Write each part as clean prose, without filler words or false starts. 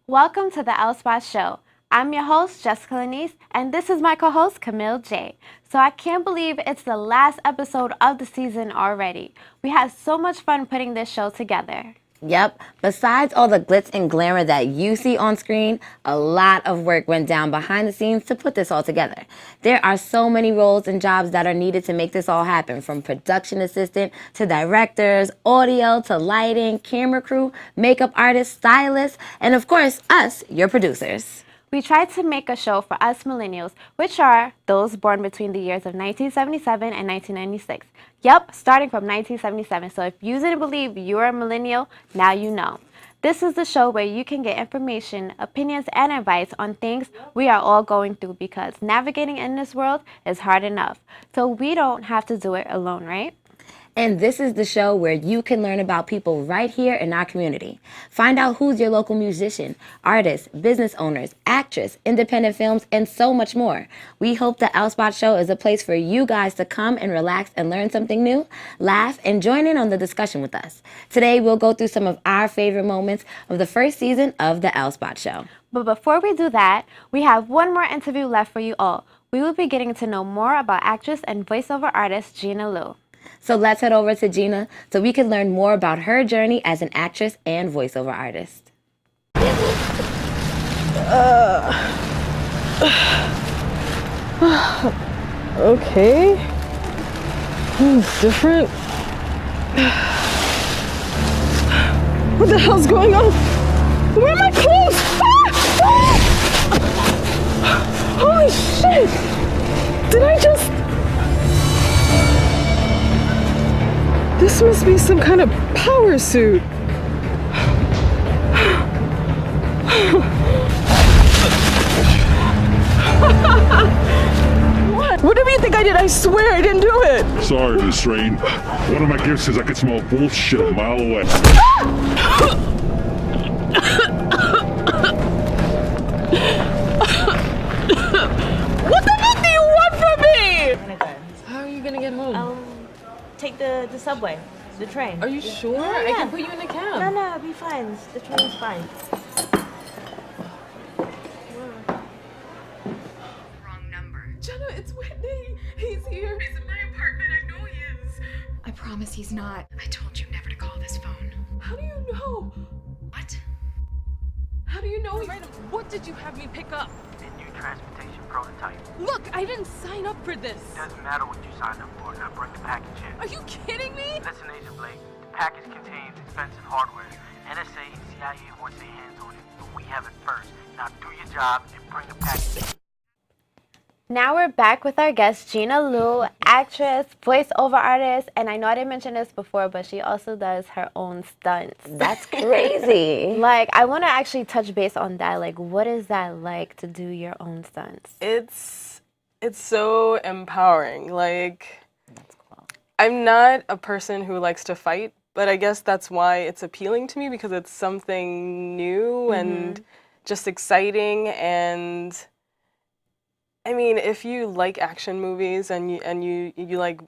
Welcome to the L-Spot Show. I'm your host, Jessica Lanice, and this is my co-host, Camille J. So I can't believe it's the last episode of the season already. We had so much fun putting this show together. Yep. Besides all the glitz and glamour that you see on screen, a lot of work went down behind the scenes to put this all together. There are so many roles and jobs that are needed to make this all happen, from production assistant to directors, audio to lighting, camera crew, makeup artists, stylists, and of course, us, your producers. We tried to make a show for us millennials, which are those born between the years of 1977 and 1996. Yep, starting from 1977. So if you didn't believe you were a millennial, now you know. This is the show where you can get information, opinions, and advice on things we are all going through, because navigating in this world is hard enough. So we don't have to do it alone, right? And this is the show where you can learn about people right here in our community. Find out who's your local musician, artist, business owners, actress, independent films, and so much more. We hope the L-Spot Show is a place for you guys to come and relax and learn something new, laugh, and join in on the discussion with us. Today, we'll go through some of our favorite moments of the first season of the L-Spot Show. But before we do that, we have one more interview left for you all. We will be getting to know more about actress and voiceover artist Jeanna Lue. So let's head over to Jeanna so we can learn more about her journey as an actress and voiceover artist. Okay. Different. What the hell's going on? Where are my clothes? Holy shit! Did I just... This must be some kind of power suit. What? Whatever you think I did, I swear I didn't do it. Sorry, Miss Rain. One of my gifts says I can smell bullshit a mile away. What the fuck do you want from me? How are you gonna get home? Take the subway, the train. Are you sure? Yeah. I can put you in a cab. No, it'll be fine. The train's fine. Wrong number. Jenna, it's Whitney. He's here. He's in my apartment. I know he is. I promise he's not. I told you never to call this phone. How do you know? What? How do you know? What did you have me pick up? The new transportation prototype. Look, I didn't sign up for this. Doesn't matter what you signed up for. Now bring the package in. Are you kidding me? Listen, Agent Blake. The package contains expensive hardware. NSA and CIA wants their hands on it, but we have it first. Now do your job and bring the package in. Now we're back with our guest, Jeanna Lue, actress, voiceover artist, and I know I didn't mention this before, but she also does her own stunts. That's crazy. Like, I want to actually touch base on that. Like, what is that like to do your own stunts? It's so empowering. Like, I'm not a person who likes to fight, but I guess that's why it's appealing to me, because it's something new and just exciting. And I mean, if you like action movies and you like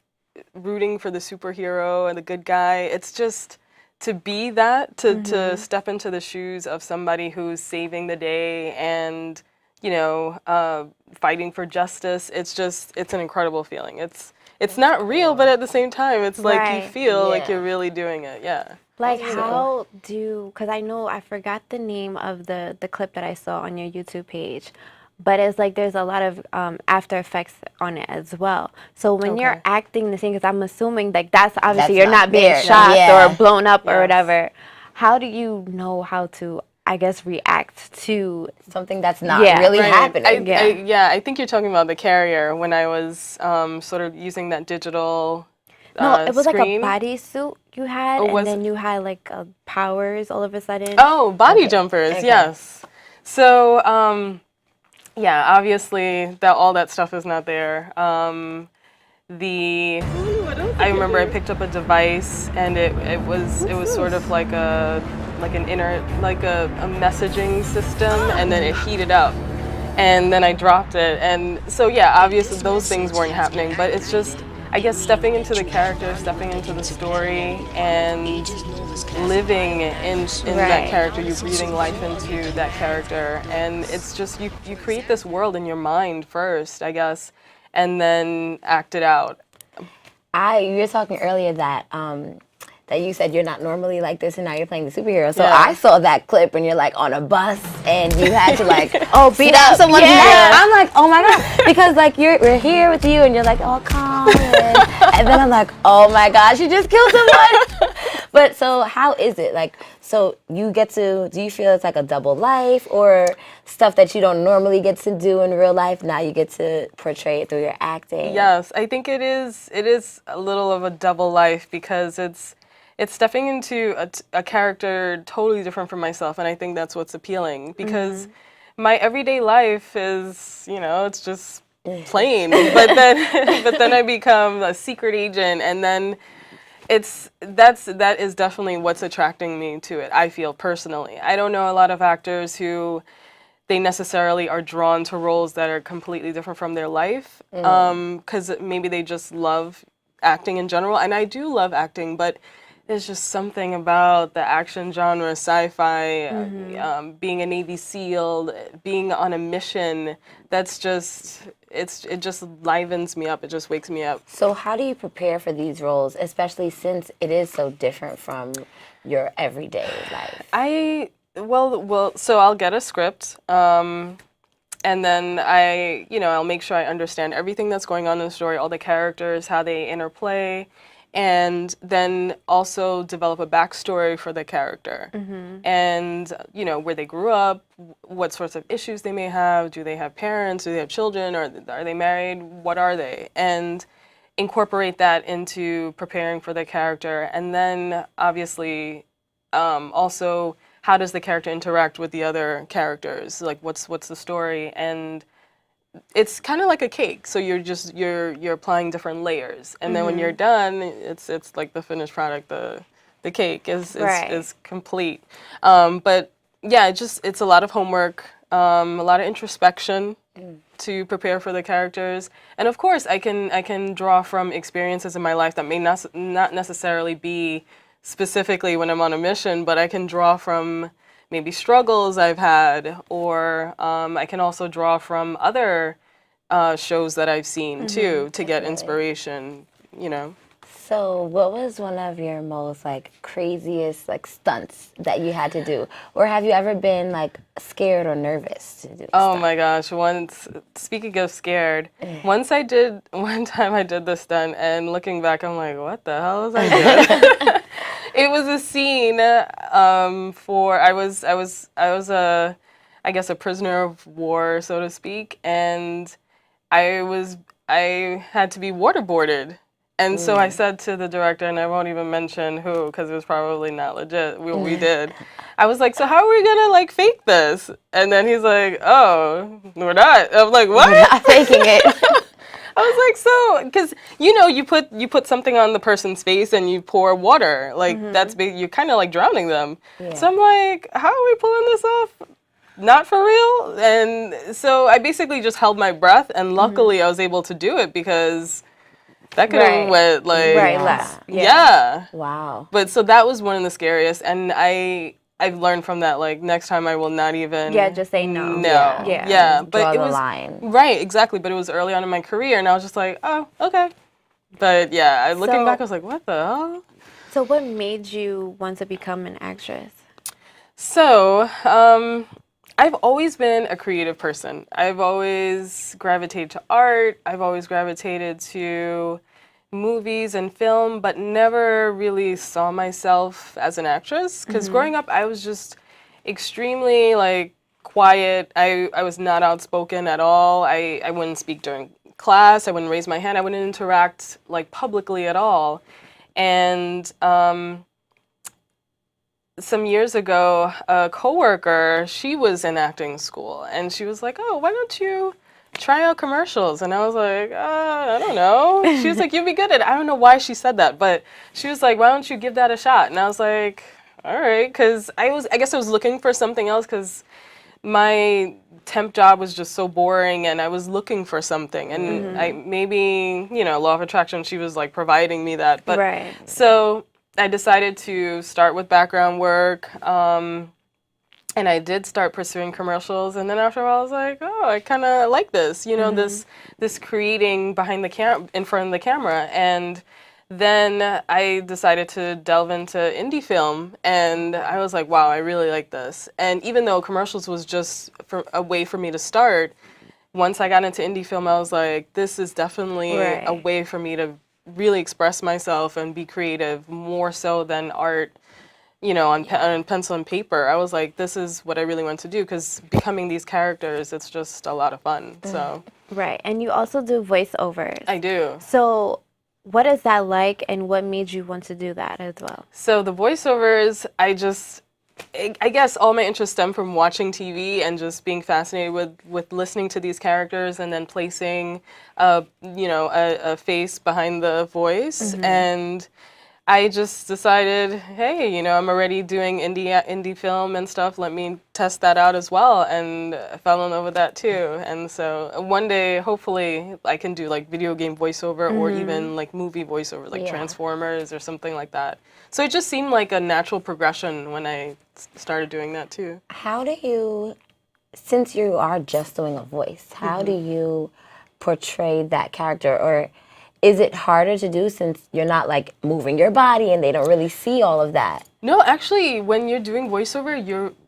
rooting for the superhero and the good guy, it's just to be that, to step into the shoes of somebody who's saving the day and, you know, fighting for justice. It's an incredible feeling. It's not real, but at the same time, it's like you feel like you're really doing it. Yeah. Like, how do, because I forgot the name of the clip that I saw on your YouTube page, but it's like there's a lot of After Effects on it as well. So when you're acting the scene, because I'm assuming like that's obviously you're not being shot or blown up or whatever, how do you know how to, I guess, react to something that's not really happening? I think you're talking about the carrier when I was sort of using that digital No, it was screen. like a bodysuit you had, and then you had like powers all of a sudden. Oh, body jumpers, yes. So, yeah, obviously all that stuff is not there. I remember I picked up a device, and it was sort of like a messaging system, and then it heated up, and then I dropped it, and so yeah, obviously those things weren't happening, but it's just I guess stepping into the character, stepping into the story, and living in that character. You're breathing life into that character, and it's just you create this world in your mind first, I guess, and then act it out. You were talking earlier that that you said you're not normally like this, and now you're playing the superhero. So I saw that clip, and you're like on a bus, and you had to like beat up someone. Yeah. I'm like, oh my god, because like we're here with you, and you're like all calm, and then I'm like, oh my gosh, you just killed someone. But so how is it like? So you get to? Do you feel it's like a double life, or stuff that you don't normally get to do in real life? Now you get to portray it through your acting. Yes, I think it is. It is a little of a double life because it's stepping into a character totally different from myself, and I think that's what's appealing because my everyday life is, it's just plain. but then I become a secret agent, and then that is definitely what's attracting me to it. I feel personally. I don't know a lot of actors who they necessarily are drawn to roles that are completely different from their life, because maybe they just love acting in general, and I do love acting, but there's just something about the action genre, sci-fi, being a Navy SEAL, being on a mission, that's just, it just livens me up. It just wakes me up. So how do you prepare for these roles, especially since it is so different from your everyday life? So I'll get a script, and then I'll make sure I understand everything that's going on in the story, all the characters, how they interplay, and then also develop a backstory for the character. And, where they grew up, what sorts of issues they may have, do they have parents, do they have children, or are they married, what are they? And incorporate that into preparing for the character. And then, obviously, also, how does the character interact with the other characters? Like, what's the story? And it's kind of like a cake, so you're applying different layers, and then when you're done, it's like the finished product. The cake is complete. But yeah, it's a lot of homework, a lot of introspection to prepare for the characters, and of course I can draw from experiences in my life that may not necessarily be specifically when I'm on a mission, but I can draw from maybe struggles I've had, or I can also draw from other shows that I've seen too to get inspiration, So what was one of your most craziest stunts that you had to do? Or have you ever been scared or nervous to do Oh my gosh, speaking of scared, one time I did this stunt, and looking back I'm like, what the hell was I doing? It was a scene I was a prisoner of war, so to speak, and I had to be waterboarded. And so I said to the director, and I won't even mention who, because it was probably not legit, we did. I was like, so how are we going to fake this? And then he's like, oh, we're not. I'm like, what? We're not faking it. I was like, so, because you put something on the person's face and you pour water, that's big. You're kind of drowning them. Yeah. So I'm like, how are we pulling this off? Not for real. And so I basically just held my breath, and luckily I was able to do it because that could have went left. Yeah. Wow. But so that was one of the scariest, and I've learned from that, next time I will not even... Yeah, just say no. No. Yeah. But draw it the was... line. Right, exactly. But it was early on in my career, and I was just like, oh, okay. But yeah, looking back, I was like, what the hell? So what made you want to become an actress? So, I've always been a creative person. I've always gravitated to art. I've always gravitated to movies and film, but never really saw myself as an actress. Because growing up, I was just extremely quiet. I was not outspoken at all. I wouldn't speak during class. I wouldn't raise my hand. I wouldn't interact publicly at all. And some years ago, a coworker, she was in acting school, and she was like, oh, why don't you try out commercials? And I was like, I don't know. She was like, you'd be good at it. I don't know why she said that, but she was like, why don't you give that a shot? And I was like, all right, because I guess I was looking for something else, because my temp job was just so boring, and I was looking for something, and I maybe, you know, law of attraction, she was like providing me that. But Right. so I decided to start with background work, and I did start pursuing commercials, and then after a while I was like, oh, I kind of like this, you know, this creating behind the in front of the camera. And then I decided to delve into indie film, and I was like, wow, I really like this. And even though commercials was just a way for me to start, once I got into indie film, I was like, this is definitely a way for me to really express myself and be creative, more so than art, you know, on pencil and paper. I was like, this is what I really want to do, because becoming these characters, it's just a lot of fun. So Right. And you also do voiceovers. I do. So what is that like, and what made you want to do that as well? So the voiceovers, I guess all my interest stemmed from watching TV and just being fascinated with listening to these characters and then placing, you know, a face behind the voice. And I just decided, hey, you know, I'm already doing indie film and stuff. Let me test that out as well, and I fell in love with that too. And so one day, hopefully, I can do like video game voiceover or even like movie voiceover, like Transformers or something like that. So it just seemed like a natural progression when I started doing that too. How do you, since you are just doing a voice, how do you portray that character? Or is it harder to do since you're not like moving your body and they don't really see all of that? No, actually, when you're doing voiceover,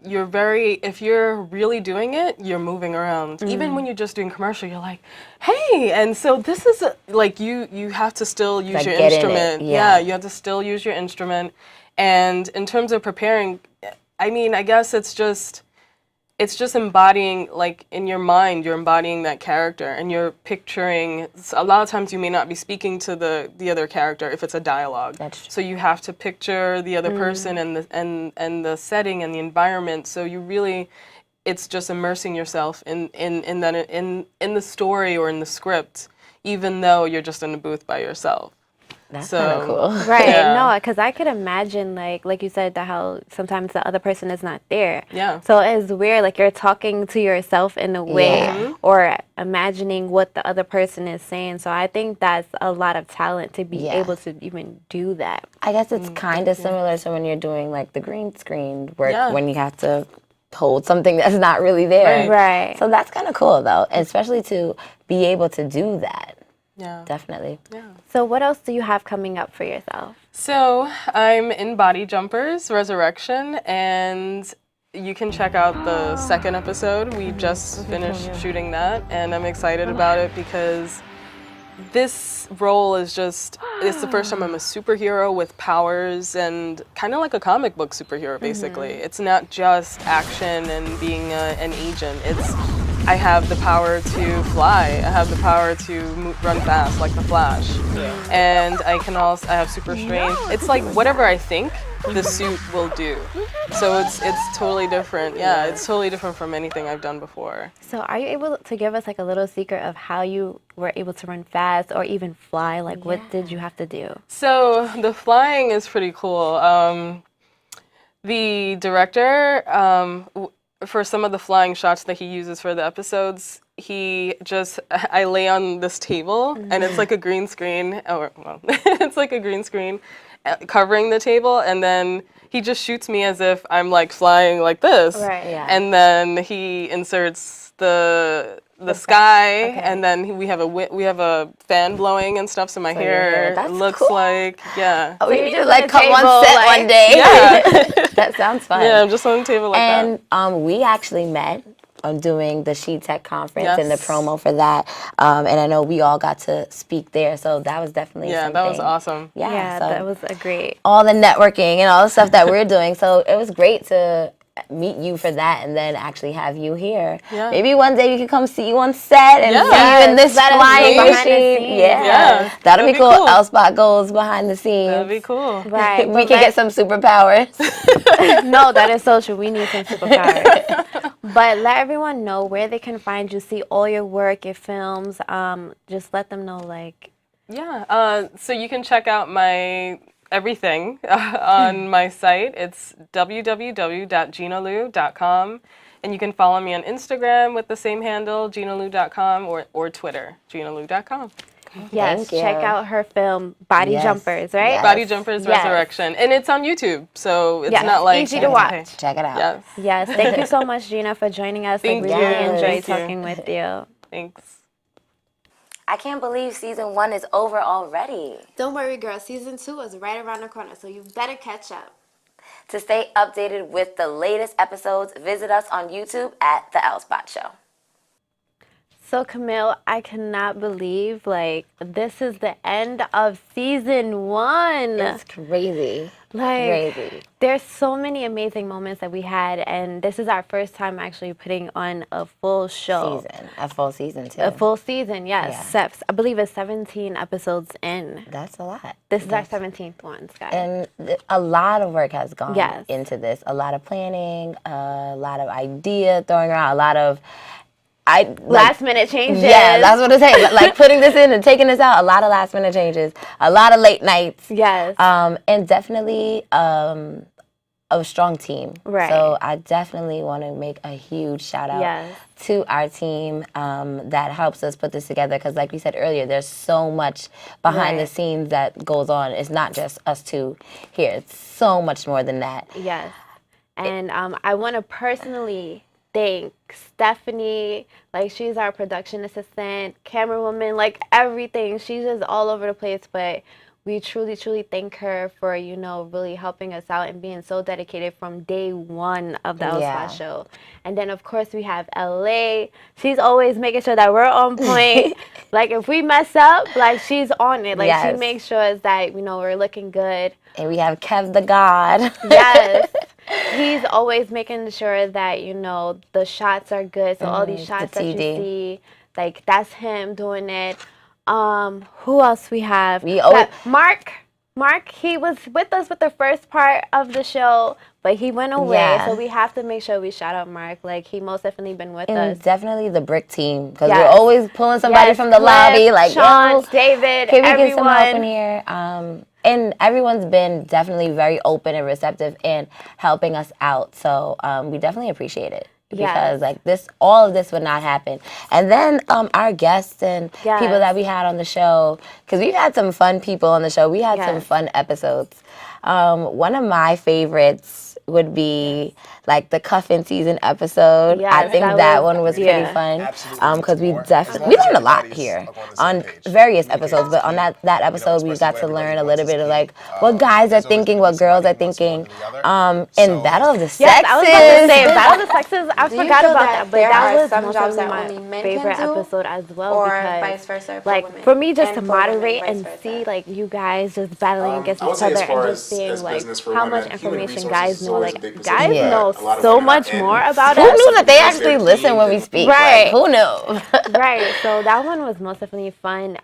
you're very, if you're really doing it, you're moving around. Even when you're just doing commercial, you're like, hey, and so this is like you have to still use Like your get in it, instrument. yeah. You have to still use your instrument. And in terms of preparing, I mean, I guess it's just embodying, like in your mind, you're embodying that character, and you're picturing. A lot of times you may not be speaking to the other character if it's a dialogue. That's true. So you have to picture the other person and the setting and the environment. So you really, it's just immersing yourself in the story or in the script, even though you're just in the booth by yourself. That's So- kind of cool. Right. Yeah. No, because I could imagine, like you said, that how sometimes the other person is not there. Yeah. So it's weird, like you're talking to yourself in a way, Yeah. or imagining what the other person is saying. So I think that's a lot of talent to be Yeah. able to even do that. I guess it's kind of similar to when you're doing like the green screen work, Yeah. when you have to hold something that's not really there. Right. So that's kind of cool though, especially to be able to do that. Yeah. Definitely. So what else do you have coming up for yourself? So I'm in Body Jumpers Resurrection, and you can check out the second episode. We just finished shooting that, and I'm excited about it because this role is just, it's the first time I'm a superhero with powers, and kind of like a comic book superhero, basically. It's not just action and being an agent. I have the power to fly. I have the power to run fast, like the Flash. And I have super strength. It's like whatever I think, the suit will do. So it's totally different. Yeah, it's totally different from anything I've done before. So are you able to give us like a little secret of how you were able to run fast or even fly? Like what did you have to do? So the flying is pretty cool. The director, for some of the flying shots that he uses for the episodes, I lay on this table, and it's like a green screen, it's like a green screen covering the table, and then he just shoots me as if I'm like flying like this. Right, yeah. And then he inserts the sky, and then we have a fan blowing and stuff, so my hair that's looks cool. like, yeah. Oh, we you're need just to like on a come on table, set like- one day. Yeah. That sounds fun. Yeah, I'm just on the table like that. And we actually met doing the She Tech conference and the Yes. promo for that. And I know we all got to speak there, so that was definitely Yeah, something. that was awesome. Yeah, so that was a great. all the networking and all the stuff that we're doing. So it was great to meet you for that and then actually have you here. Yeah. Maybe one day we could come see you on set and Yeah. see you in this Let us flying meet behind the machine. scenes. Yeah. Yeah, That'll be that'd be cool. cool. L-Spot goes behind the scenes. That'd be cool. Right. We can get some superpowers. No, that is so true. We need some superpowers. But let everyone know where they can find you, see all your work, your films. Just let them know, like. Yeah, so you can check out my everything on my site. It's www.jeannalue.com. And you can follow me on Instagram with the same handle, jeannalue.com, or Twitter, jeannalue.com. Yes, Thank you. check out her film Body Yes. Jumpers, right? Yes. Body Jumpers Yes. Resurrection. And it's on YouTube, so it's Yes, not like easy to watch. Check it out. Yes. Yes, thank you so much, Jeanna, for joining us. Thank we you. really enjoyed Thank you. talking with you. Thanks. I can't believe season 1 is over already. Don't worry, girl. Season 2 is right around the corner, so you better catch up. To stay updated with the latest episodes, visit us on YouTube at The L Spot Show. So, Camille, I cannot believe, this is the end of season 1. It's crazy. Crazy. There's so many amazing moments that we had, and this is our first time actually putting on a full show. A full season, too. A full season, yes. Yeah. I believe it's 17 episodes in. That's a lot. This is our 17th one, guys. And a lot of work has gone Yes. into this. A lot of planning, a lot of idea throwing around, a lot of Last minute changes. Yeah, that's what I'm saying. Like putting this in and taking this out, a lot of last minute changes, a lot of late nights. Yes. And definitely a strong team. Right. So I definitely want to make a huge shout out Yes. to our team that helps us put this together. Because like we said earlier, there's so much behind the Right. scenes that goes on. It's not just us two here. It's so much more than that. Yes. And I want to personally thank Stephanie. She's our production assistant, camera woman, everything. She's just all over the place, but we truly, truly thank her for, really helping us out and being so dedicated from day one of the Yeah. L show. And then, of course, we have LA. She's always making sure that we're on point. If we mess up, she's on it. She Yes. makes sure that, we're looking good. And we have Kev the God. Yes. He's always making sure that, the shots are good. So all these shots that you TD. see, that's him doing it. Who else we have? We always- Mark, he was with us with the first part of the show, but he went away. Yeah. So we have to make sure we shout out Mark. He most definitely been with us. And definitely the brick team. Because Yes. we're always pulling somebody Yes, from the Cliff, lobby. Sean, yo, David, can we everyone. get some help in here? And everyone's been definitely very open and receptive in helping us out. So we definitely appreciate it. Yes. Because all of this would not happen. And then our guests and Yes. people that we had on the show, because we've had some fun people on the show. We had some Yes. fun episodes. One of my favorites would be the cuffing season episode. Yes, I think that that was- one was yeah. pretty fun. Absolutely. Because we More. definitely As we long as learned a lot everybody's here up on the same on page, various communication's episodes. But on key. that episode, we especially got to when learn a everybody little wants bit of to speak. what guys are There's always thinking, gonna what be girls are somebody who wants more thinking. than the other. And So- Battle of the Sexes. Yes, I was about to say Battle of the Sexes. I Do you forgot feel about that that, but there that are was some most jobs definitely that my only men favorite can do, episode as well. or because, vice versa for women? for me, just to And for women, moderate vice and versa. see you guys just battling against I would each say other as far and as just seeing business for how women, much human information resources guys is know. always a big Guys position. Yeah. know A lot of so women are much in. more about Who us. knew that they Because actually they're listen when we deemed speak? Right. Who knew? Right, so that one was most definitely fun.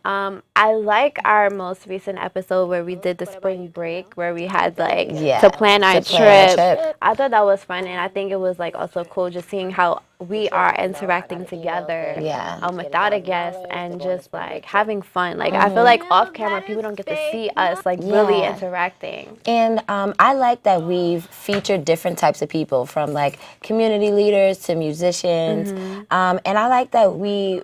I like our most recent episode where we did the spring break, where we had Yeah, to plan our to plan our trip. trip. I thought that was fun, and I think it was also cool just seeing how we are interacting together Yeah. without a guest and just having fun. I feel like off camera people don't get to see us really Yeah. interacting. And I like that we've featured different types of people, from community leaders to musicians. And I like that we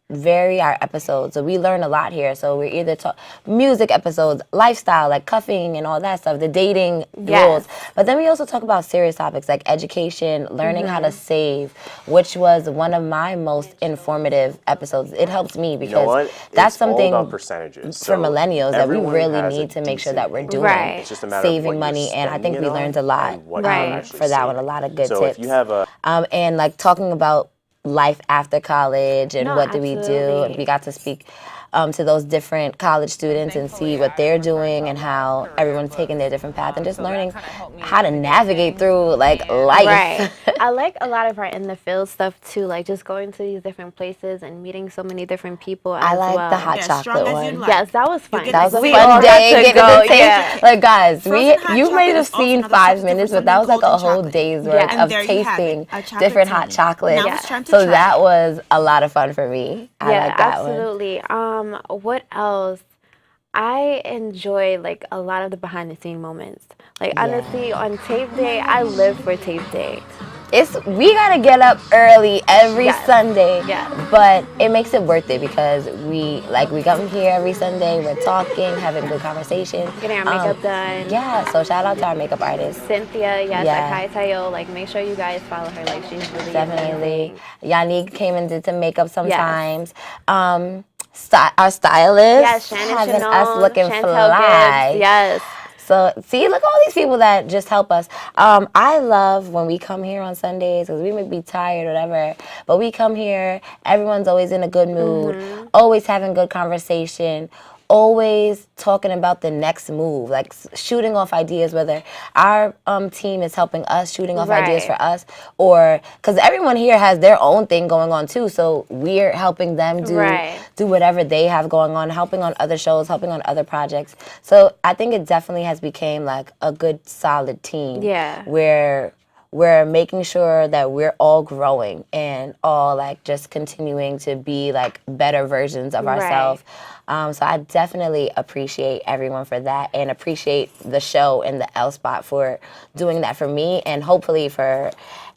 vary our episodes. So we learn a lot here. So we're either music episodes, lifestyle, cuffing and all that stuff, the dating Yes. rules. But then we also talk about serious topics like education, learning how to save, which was one of my most informative episodes. It helps me because You know what? that's It's all something about percentages. for So millennials that we everyone really has a need to make sure decent that we're doing. Right. It's just a matter of what Saving you're money, and I think spending we it on learned a lot and what Right. you're actually for that one. saving. A lot of good so tips. if you have a And talking about life after college and No, what do we do, and absolutely. we got to speak to those different college students and see what they're doing and how everyone's taking their different path and just learning how to navigate through life. Right. I like a lot of our in the field stuff too, just going to these different places and meeting so many different people as I like well. the hot Yeah, chocolate strong as one. you'd like. Yes, that was fun. That was a We fun all got day. to Getting go, to taste, yeah. guys, Frozen hot you chocolate might have is also seen another 5 substitute minutes, for but that was cinnamon a golden whole chocolate. day's Yeah. worth And of there you have it, tasting a chocolate different hot tea. chocolate. Now Yeah. it's time to So try. that was a lot of fun for me. I Yeah, like that one. absolutely. What else? I enjoy like a lot of the behind the scene moments. Like honestly, on tape day, I live for tape day. We gotta get up early every Yes. Sunday, Yes. but it makes it worth it because we come here every Sunday, we're talking, having good conversation, Getting our makeup done. Yeah, so shout out to our makeup artist. Cynthia, yes, Yeah. Akai Tayo. Like, make sure you guys follow her. Like, she's really Definitely. amazing. Yannick came and did some makeup sometimes. Our stylist Yes, Shannon having Chanel, us looking Chantel fly. Gibbs, yes. So, see, look at all these people that just help us. I love when we come here on Sundays because we may be tired or whatever, but we come here, everyone's always in a good mood, always having good conversation, always talking about the next move, like shooting off ideas, whether our team is helping us, shooting off ideas for us, or because everyone here has their own thing going on too, so we're helping them do whatever they have going on, helping on other shows, helping on other projects. So I think it definitely has become like a good solid team where we're making sure that we're all growing and all like just continuing to be like better versions of ourselves. So I definitely appreciate everyone for that and appreciate the show and the L Spot for doing that for me and hopefully for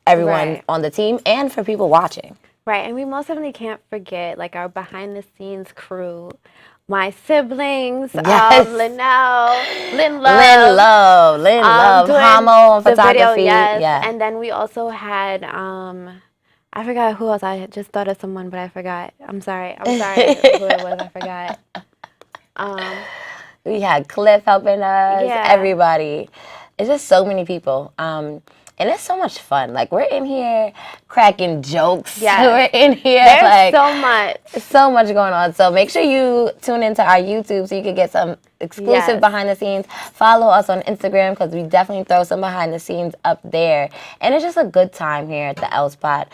everyone on the team and for people watching. Right, and we most definitely can't forget like our behind the scenes crew. My siblings, Linnell, Lynn Love, Hamo on the photography. Video, yes. And then we also had, I forgot who else. I just thought of someone, but I forgot. I'm sorry who it was. I forgot. We had Cliff helping us. Everybody. It's just so many people. And it's so much fun. Like, we're in here cracking jokes. We're in here. There's like so much going on. So make sure you tune into our YouTube so you can get some exclusive behind the scenes. Follow us on Instagram because we definitely throw some behind the scenes up there. And it's just a good time here at the L Spot.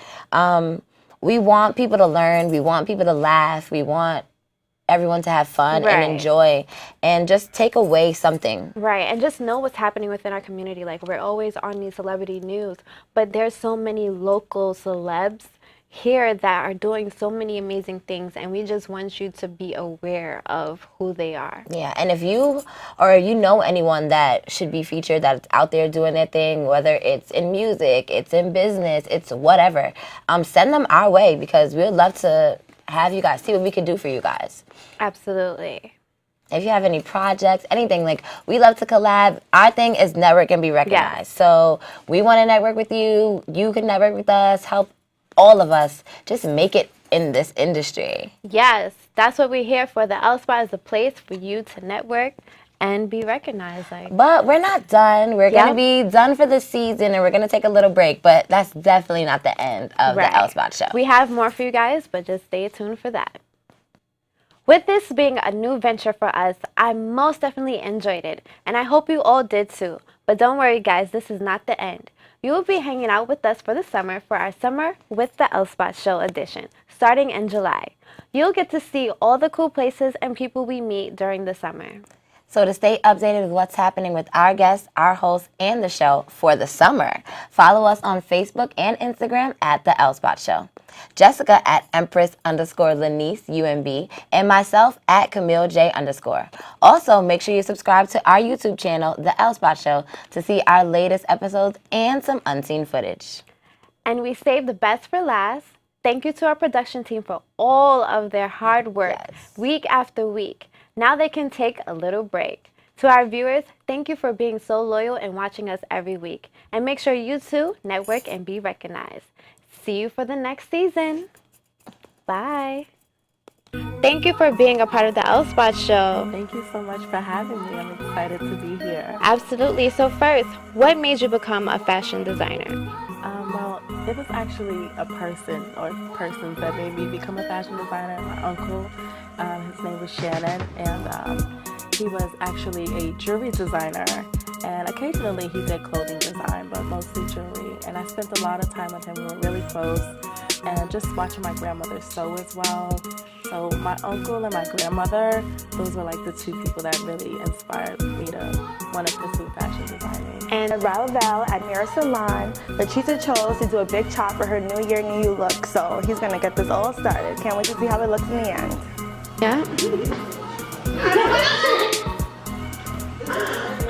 We want people to learn. We want people to laugh. We want everyone to have fun and enjoy and just take away something. Right, and just know what's happening within our community. Like, we're always on these celebrity news, but there's so many local celebs here that are doing so many amazing things, and we just want you to be aware of who they are. Yeah, and if you know anyone that should be featured, that's out there doing their thing, whether it's in music, it's in business, it's whatever, send them our way because we'd love to have you guys see what we can do for you guys. Absolutely. If you have any projects, anything, like, we love to collab. Our thing is network and be recognized. So we want to network with you. You can network with us. Help all of us just make it in this industry. Yes, that's what we're here for. The L Spot is a place for you to network and be recognized. But we're not done. We're going to be done for the season, and we're going to take a little break. But that's definitely not the end of the L Spot show. We have more for you guys, but just stay tuned for that. With this being a new venture for us, I most definitely enjoyed it, and I hope you all did too. But don't worry, guys, this is not the end. You will be hanging out with us for the summer for our Summer with the L Spot Show edition, starting in July. You'll get to see all the cool places and people we meet during the summer. So to stay updated with what's happening with our guests, our hosts, and the show for the summer, follow us on Facebook and Instagram at The L Spot Show. Jessica at Empress_Lanice UMB, and myself at Camille J _. Also, make sure you subscribe to our YouTube channel, The L Spot Show, to see our latest episodes and some unseen footage. And we saved the best for last. Thank you to our production team for all of their hard work week after week. Now they can take a little break. To our viewers, thank you for being so loyal and watching us every week. And make sure you too network and be recognized. See you for the next season. Bye. Thank you for being a part of the L Spot Show. Thank you so much for having me. I'm excited to be here. Absolutely. So first, what made you become a fashion designer? Well, it was actually a person or persons that made me become a fashion designer. My uncle, his name was Shannon, and he was actually a jewelry designer. And occasionally he did clothing design, but mostly jewelry. And I spent a lot of time with him. We were really close. And just watching my grandmother sew as well. So my uncle and my grandmother, those were like the two people that really inspired me to want to pursue fashion designing. And Ravel at Mira Salon, Latricia chose to do a big chop for her New Year, New You look. So he's going to get this all started. Can't wait to see how it looks in the end. Yeah.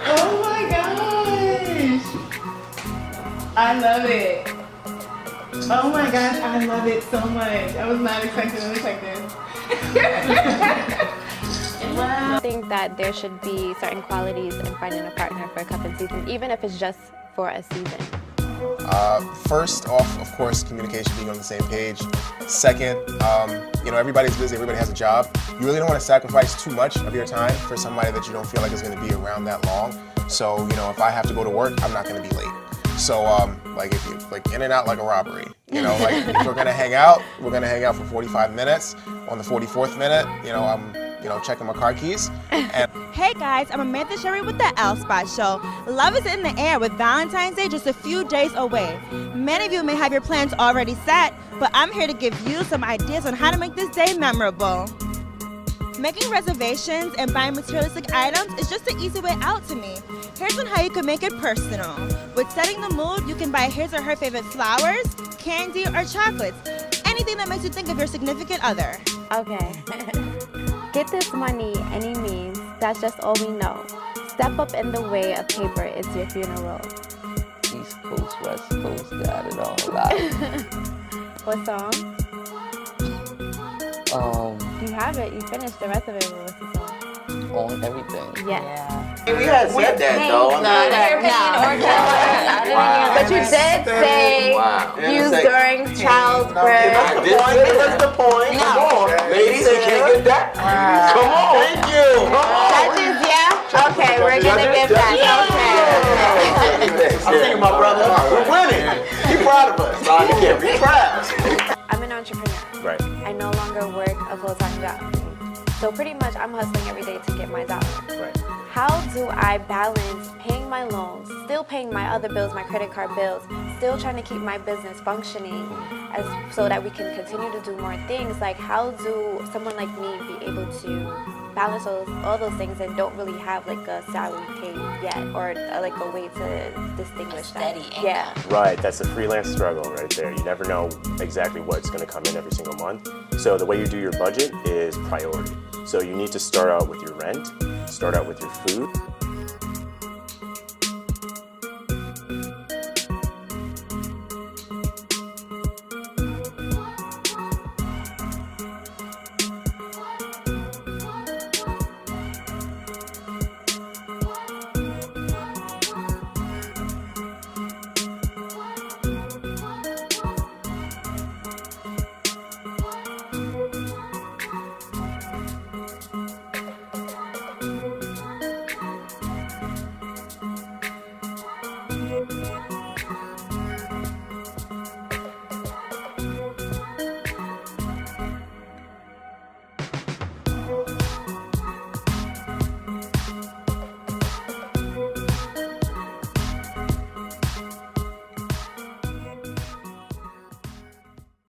Oh my gosh! I love it. Oh my gosh, I love it so much. I was not expecting anything like this. I think that there should be certain qualities in finding a partner for a couple seasons, even if it's just for a season. First off, of course, communication, being on the same page. Second, everybody's busy, everybody has a job. You really don't want to sacrifice too much of your time for somebody that you don't feel like is going to be around that long. So, if I have to go to work, I'm not going to be late. So, if you in and out like a robbery, if we're going to hang out, we're going to hang out for 45 minutes. On the 44th minute, I'm checking my car keys. And hey guys, I'm Amanda Sherry with the L Spot Show. Love is in the air with Valentine's Day just a few days away. Many of you may have your plans already set, but I'm here to give you some ideas on how to make this day memorable. Making reservations and buying materialistic items is just the easy way out to me. Here's on how you can make it personal. With setting the mood, you can buy his or her favorite flowers, candy, or chocolates. Anything that makes you think of your significant other. Okay. Get this money any means, that's just all we know. Step up in the way of paper, it's your funeral. East Coast, West Coast, got it all out. What song? You have it, you finished the rest of it. What's the song? On everything. Yes. We had said that though. But you did say used during childbirth. That's the point. Come on. Ladies, you can't get that. Come on. Thank you. Judges, yeah? Okay, we're gonna give that. Okay. I'm thinking my brother. We're winning. Be proud of us. You can't be proud. I'm an entrepreneur. Right. I no longer work a full-time job. So pretty much I'm hustling every day to get my dollar. Right. How do I balance paying my loans, still paying my other bills, my credit card bills, still trying to keep my business functioning so that we can continue to do more things? Like, how do someone like me be able to balance all those things and don't really have like a salary paid yet, or like a way to distinguish that? Yeah. Right, that's a freelance struggle right there. You never know exactly what's going to come in every single month. So the way you do your budget is priority. So you need to start out with your rent, start out with your food,